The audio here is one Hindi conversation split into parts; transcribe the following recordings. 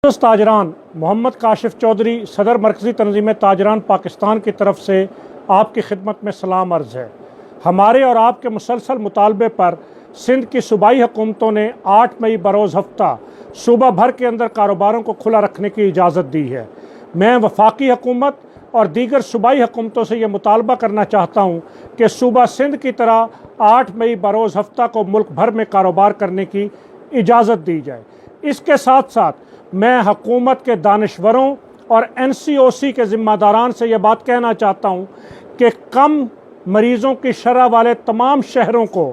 ताजरान मोहम्मद काशिफ चौधरी सदर मरकज़ी तंजीम ताजरान पाकिस्तान की तरफ से आपकी खिदमत में सलाम अर्ज़ है। हमारे और आपके मुसलसल मुतालबे पर सिंध की सूबाई हुकूमतों ने 8 मई बरोज़ हफ्ता सूबा भर के अंदर कारोबारों को खुला रखने की इजाज़त दी है। मैं वफाकी हुकूमत और दीगर सूबाई हुकूमतों से यह मुतालबा करना चाहता हूँ कि सूबा सिंध की तरह 8 मई बरोज़ हफ्ता को मुल्क भर में कारोबार करने की इजाज़त दी जाए। इसके साथ साथ मैं हुकूमत के दानिश्वरों और NCOC के ज़िम्मेदारान से यह बात कहना चाहता हूँ कि कम मरीज़ों की शरह वाले तमाम शहरों को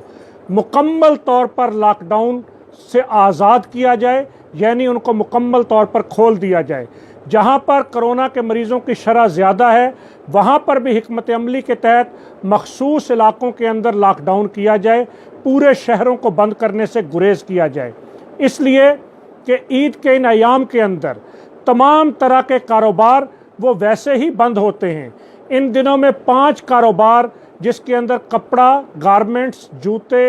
मुकम्मल तौर पर लॉकडाउन से आज़ाद किया जाए, यानी उनको मुकम्मल तौर पर खोल दिया जाए। जहाँ पर कोरोना के मरीज़ों की शरह ज़्यादा है वहाँ पर भी हिकमत अमली के तहत मखसूस इलाकों के अंदर लॉकडाउन किया जाए, पूरे शहरों को बंद करने से गुरेज किया जाए। इसलिए कि ईद के इन अयाम के अंदर तमाम तरह के कारोबार वो वैसे ही बंद होते हैं। इन दिनों में 5 कारोबार जिसके अंदर कपड़ा, गारमेंट्स, जूते,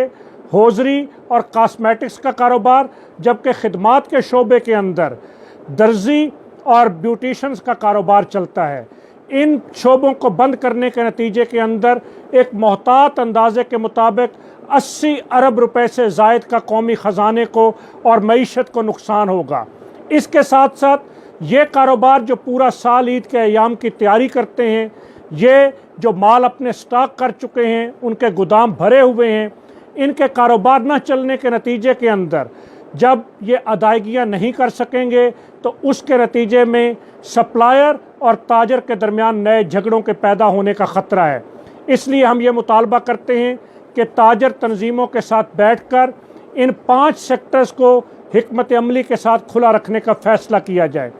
होजरी और कॉस्मेटिक्स का कारोबार, जबकि खिदमात के शोबे के अंदर दर्जी और ब्यूटिशन्स का कारोबार चलता है। इन शोबों को बंद करने के नतीजे के अंदर एक मोहतात अंदाजे के मुताबिक 80 अरब रुपए से ज़ायद का कौमी ख़जाने को और मईशत को नुकसान होगा। इसके साथ साथ ये कारोबार जो पूरा साल ईद के अयाम की तैयारी करते हैं, ये जो माल अपने स्टॉक कर चुके हैं, उनके गोदाम भरे हुए हैं, इनके कारोबार न चलने के नतीजे के अंदर जब ये अदायगियाँ नहीं कर सकेंगे तो उसके नतीजे में सप्लायर और ताजर के दरमियान नए झगड़ों के पैदा होने का ख़तरा है। इसलिए हम ये मुतालबा करते हैं कि ताजर तंजीमों के साथ बैठकर इन 5 सेक्टर्स को हिकमत अमली के साथ खुला रखने का फ़ैसला किया जाए।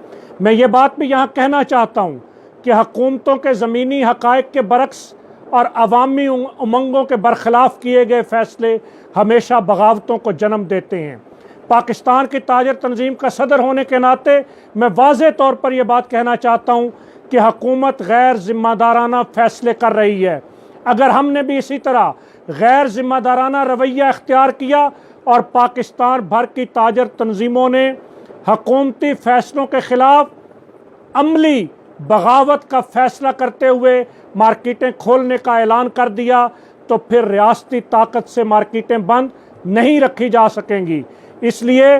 मैं ये बात भी यहाँ कहना चाहता हूँ कि हुकूमतों के ज़मीनी हक़ाइक़ के बरक्स और अवामी उमंगों के बरखिलाफ़ किए गए फ़ैसले हमेशा बगावतों को जन्म देते हैं। पाकिस्तान की ताजर तंजीम का सदर होने के नाते मैं वाज़े तौर पर यह बात कहना चाहता हूँ कि हुकूमत गैर ज़िम्मेदाराना फ़ैसले कर रही है। अगर हमने भी इसी तरह गैर ज़िम्मेदाराना रवैया इख्तियार किया और पाकिस्तान भर की ताजर तंजीमों ने हुकूमती फ़ैसलों के ख़िलाफ़ अमली बगावत का फ़ैसला करते हुए मार्केटें खोलने का ऐलान कर दिया तो फिर रियासती ताकत से मार्केटें बंद नहीं रखी जा सकेंगी। इसलिए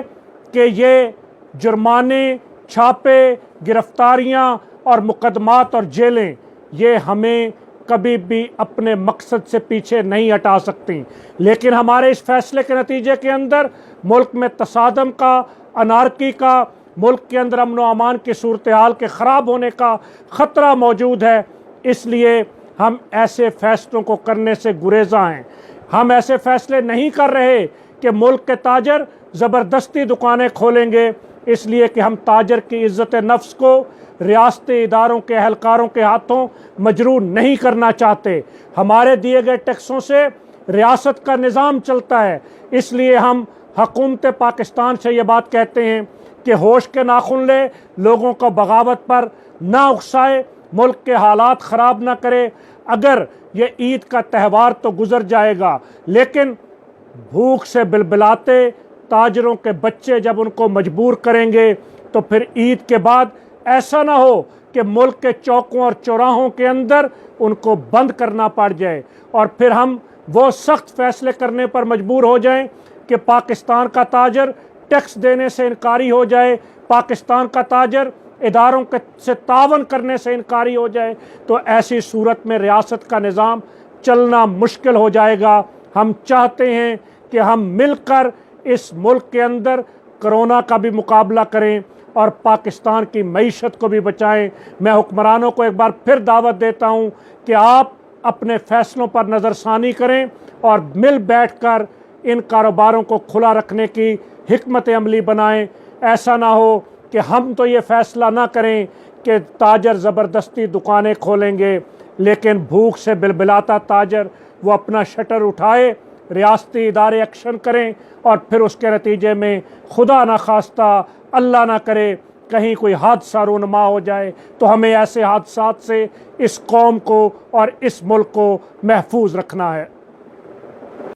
कि ये जुर्माने, छापे, गिरफ्तारियां और मुकदमात और जेलें ये हमें कभी भी अपने मकसद से पीछे नहीं हटा सकती। लेकिन हमारे इस फैसले के नतीजे के अंदर मुल्क में तसादम का, अनारकी का, मुल्क के अंदर अमन व अमान की सूरत हाल के ख़राब होने का ख़तरा मौजूद है। इसलिए हम ऐसे फ़ैसलों को करने से गुरेज़ा हैं। हम ऐसे फ़ैसले नहीं कर रहे कि मुल्क के ताजर ज़बरदस्ती दुकानें खोलेंगे, इसलिए कि हम ताजर की इज़्ज़त नफ्स को रियासती इदारों के अहलकारों के हाथों मजरूर नहीं करना चाहते। हमारे दिए गए टैक्सों से रियासत का निज़ाम चलता है। इसलिए हम हुकूमत पाकिस्तान से ये बात कहते हैं कि होश के नाखुन ले, लोगों को बगावत पर ना उकसाए, मुल्क के हालात ख़राब ना करे। अगर ये ईद का त्यौहार तो गुज़र जाएगा, लेकिन भूख से बिलबिलाते ताजरों के बच्चे जब उनको मजबूर करेंगे तो फिर ईद के बाद ऐसा ना हो कि मुल्क के चौकों और चौराहों के अंदर उनको बंद करना पड़ जाए और फिर हम वो सख्त फैसले करने पर मजबूर हो जाएं कि पाकिस्तान का ताजर टैक्स देने से इनकारी हो जाए, पाकिस्तान का ताजर इदारों के से तावन करने से इनकारी हो जाए। तो ऐसी सूरत में रियासत का निज़ाम चलना मुश्किल हो जाएगा। हम चाहते हैं कि हम मिलकर इस मुल्क के अंदर कोरोना का भी मुकाबला करें और पाकिस्तान की मईशत को भी बचाएं। मैं हुक्मरानों को एक बार फिर दावत देता हूं कि आप अपने फ़ैसलों पर नज़रसानी करें और मिल बैठकर इन कारोबारों को खुला रखने की हिकमत अमली बनाएं। ऐसा ना हो कि हम तो ये फ़ैसला ना करें कि ताजर ज़बरदस्ती दुकानें खोलेंगे, लेकिन भूख से बिलबिलाता ताजर वो अपना शटर उठाए, रियासती इदारे एक्शन करें और फिर उसके नतीजे में खुदा ना खास्ता, अल्लाह ना करे, कहीं कोई हादसा रूनुमा हो जाए तो हमें ऐसे हादसात से इस कौम को और इस मुल्क को महफूज रखना है।